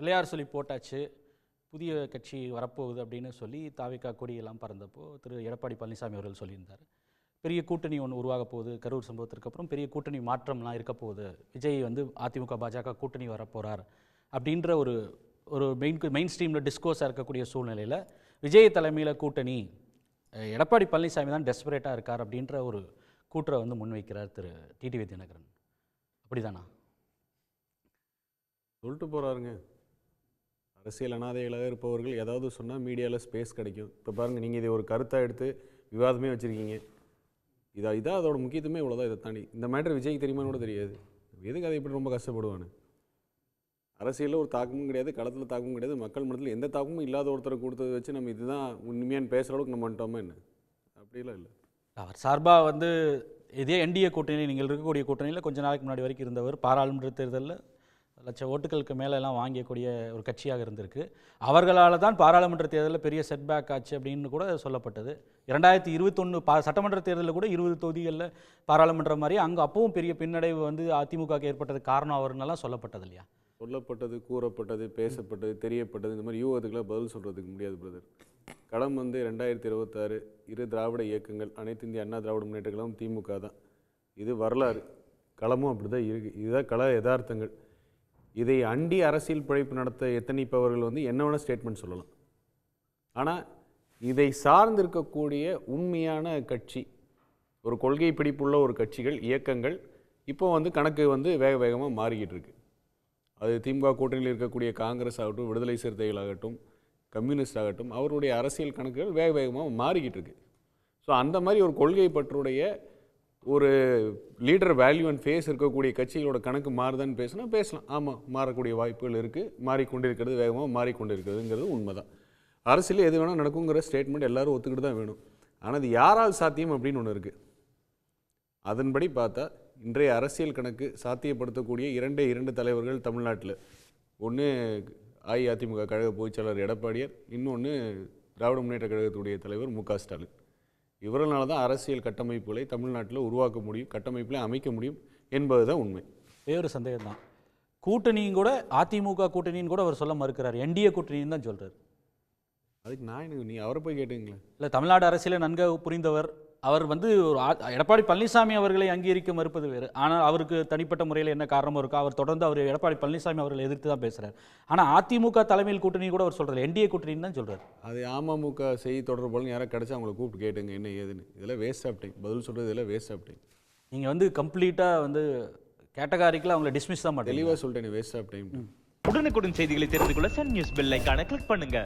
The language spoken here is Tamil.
பிள்ளையார் சொல்லி போட்டாச்சு, புதிய கட்சி வரப்போகுது அப்படின்னு சொல்லி தாவிகா கொடியெல்லாம் பறந்தப்போ திரு எடப்பாடி பழனிசாமி அவர்கள் சொல்லியிருந்தார். பெரிய கூட்டணி ஒன்று உருவாக போகுது, கரூர் சம்பவத்திற்கு அப்புறம் பெரிய கூட்டணி மாற்றம்லாம் இருக்க போகுது, விஜய் வந்து அதிமுக பாஜக கூட்டணி வரப்போகிறார் அப்படின்ற ஒரு ஒரு மெயின் ஸ்ட்ரீமில் டிஸ்கோஸாக இருக்கக்கூடிய சூழ்நிலையில் விஜய் தலைமையில் கூட்டணி, எடப்பாடி பழனிசாமி தான் டெஸ்பரேட்டாக இருக்கார் அப்படின்ற ஒரு கூற்றை வந்து முன்வைக்கிறார் திரு டிடிவி தினகரன். அப்படிதானா? சொல்லிட்டு போகிறாருங்க. அரசியல் அனாதைகளாக இருப்பவர்கள் ஏதாவது சொன்னால் மீடியாவில் ஸ்பேஸ் கிடைக்கும். இப்போ பாருங்கள், நீங்கள் இதை ஒரு கருத்தாக எடுத்து விவாதமே வச்சுருக்கீங்க. இதான் அதோட முக்கியத்துவமே இவ்வளோதான். இதை தாண்டி இந்த மேட்டர் விஜய்க்கு தெரியுமான்னு கூட தெரியாது. எதுக்கு அதை இப்படி ரொம்ப கஷ்டப்படுவானு? அரசியலில் ஒரு தாக்கமும் கிடையாது, களத்தில் தாக்கமும் கிடையாது, மக்கள் மனத்தில் எந்த தாக்கமும் இல்லாத ஒருத்தரை கொடுத்ததை வச்சு நம்ம இதுதான் உண்மையான பேசுகிற அளவுக்கு நம்ம வந்துட்டோமா என்ன? அப்படிலாம் இல்லை. அவர் சார்பாக வந்து இதே என்டிஏ கூட்டணி, நீங்கள் இருக்கக்கூடிய கூட்டணியில் கொஞ்ச நாளைக்கு முன்னாடி வரைக்கும் இருந்தவர், பாராளுமன்ற தேர்தலில் லட்சம் ஓட்டுகளுக்கு மேலெல்லாம் வாங்கக்கூடிய ஒரு கட்சியாக இருந்திருக்கு. அவர்களால் தான் பாராளுமன்ற தேர்தலில் பெரிய செட்பேக் ஆச்சு அப்படின்னு கூட சொல்லப்பட்டது. 2021 சட்டமன்ற தேர்தலில் கூட 20 தொகுதிகளில் பாராளுமன்றம் மாதிரி அங்கே அப்பவும் பெரிய பின்னடைவு வந்து அதிமுகவுக்கு ஏற்பட்டது காரணம் அவருன்னெல்லாம் சொல்லப்பட்டது இல்லையா? சொல்லப்பட்டது, கூறப்பட்டது, பேசப்பட்டது, தெரியப்பட்டது, இந்த மாதிரி யூகத்துக்கெல்லாம் பதில் சொல்கிறதுக்கு முடியாது பிரதர். களம் வந்து 2026 இரு திராவிட இயக்கங்கள், அனைத்து இந்திய அண்ணா திராவிட முன்னேற்ற கழகம், திமுக தான். இது வரலாறு, களமும் அப்படி தான் இருக்குது. இதுதான் கள யதார்த்தங்கள். இதை அண்டி அரசியல் பிழைப்பு நடத்த எத்தனைப்பவர்கள் வந்து என்ன வேணால் ஸ்டேட்மெண்ட் சொல்லலாம். ஆனால் இதை சார்ந்திருக்கக்கூடிய உண்மையான கட்சி, ஒரு கொள்கை பிடிப்புள்ள ஒரு கட்சிகள், இயக்கங்கள் இப்போ வந்து கணக்கு வந்து வேக வேகமாக மாறிக்கிட்டு இருக்கு. அது திமுக கூட்டணியில் இருக்கக்கூடிய காங்கிரஸ் ஆகட்டும், விடுதலை சிறுத்தைகள் ஆகட்டும், கம்யூனிஸ்ட் ஆகட்டும், அவருடைய அரசியல் கணக்குகள் வேக வேகமாக மாறிக்கிட்டு இருக்கு. ஸோ அந்த மாதிரி ஒரு கொள்கை பற்றுடைய ஒரு லீடர் வேல்யூ அண்ட் ஃபேஸ் இருக்கக்கூடிய கட்சிகளோட கணக்கு மாறுதான்னு பேசலாம். ஆமாம், மாறக்கூடிய வாய்ப்புகள் இருக்குது, மாறிக்கொண்டிருக்கிறது, வேகமாக மாறிக்கொண்டிருக்கிறதுங்கிறது உண்மைதான். அரசியல் எது வேணால் நடக்குங்கிற ஸ்டேட்மெண்ட் எல்லோரும் ஒத்துக்கிட்டு தான் வேணும். ஆனால் அது யாரால் சாத்தியம் அப்படின்னு ஒன்று இருக்குது. அதன்படி பார்த்தா இன்றைய அரசியல் கணக்கு சாத்தியப்படுத்தக்கூடிய இரண்டு தலைவர்கள் தமிழ்நாட்டில், ஒன்று அஇஅதிமுக கழக பொதுச்செயலாளர் எடப்பாடியார், இன்னொன்று திராவிட முன்னேற்ற கழகத்துடைய தலைவர் மு க ஸ்டாலின். இவர்களால் தான் அரசியல் கட்டமைப்புகளை தமிழ்நாட்டில் உருவாக்க முடியும், கட்டமைப்புகளை அமைக்க முடியும் என்பது தான் உண்மை. வேறு சந்தேகம் தான். கூட்டணியும் கூட அதிமுக கூட்டணின்னு கூட அவர் சொல்ல மறுக்கிறார், என்டிஏ கூட்டணின்னு தான் சொல்கிறார். அதுக்கு நான் எனக்கு நீ அவரை போய் கேட்டுங்களேன். இல்லை, தமிழ்நாடு அரசியலை நன்கு புரிந்தவர் அவர் வந்து ஒரு எடப்பாடி பழனிசாமி அவர்களை அங்கீகரிக்க மறுப்பது வேறு. ஆனால் அவருக்கு தனிப்பட்ட முறையில் என்ன காரணமும் இருக்கா, அவர் தொடர்ந்து அவர் எடப்பாடி பழனிசாமி அவர்களை எதிர்த்து தான் பேசுகிறார். ஆனால் அதிமுக தலைமையில் கூட்டணி கூட அவர் சொல்கிறார், என்டிஏ கூட்டணின்னு தான் சொல்கிறார். அது அமமுக செய்தி தொடர்பாளர் யாராவது கிடச்சா அவங்களை கூப்பிட்டு கேட்டுங்க என்ன ஏதுன்னு. இதெல்லாம் வேஸ்ட் ஆஃப் டைம், பதில் சொல்கிறது இதெல்லாம் வேஸ்ட் ஆஃப் டைம். நீங்கள் வந்து கம்ப்ளீட்டாக வந்து கேட்டகாரிக்கெலாம் அவங்களை டிஸ்மிஸ் தான் மாட்டேன். தெளிவாக சொல்லிட்டேன், வேஸ்ட் ஆஃப் டைம். உடனுக்குடன் செய்திகளை தெரிந்து கொள்ள சன் நியூஸ் பெல் ஐகானை கிளிக் பண்ணுங்க.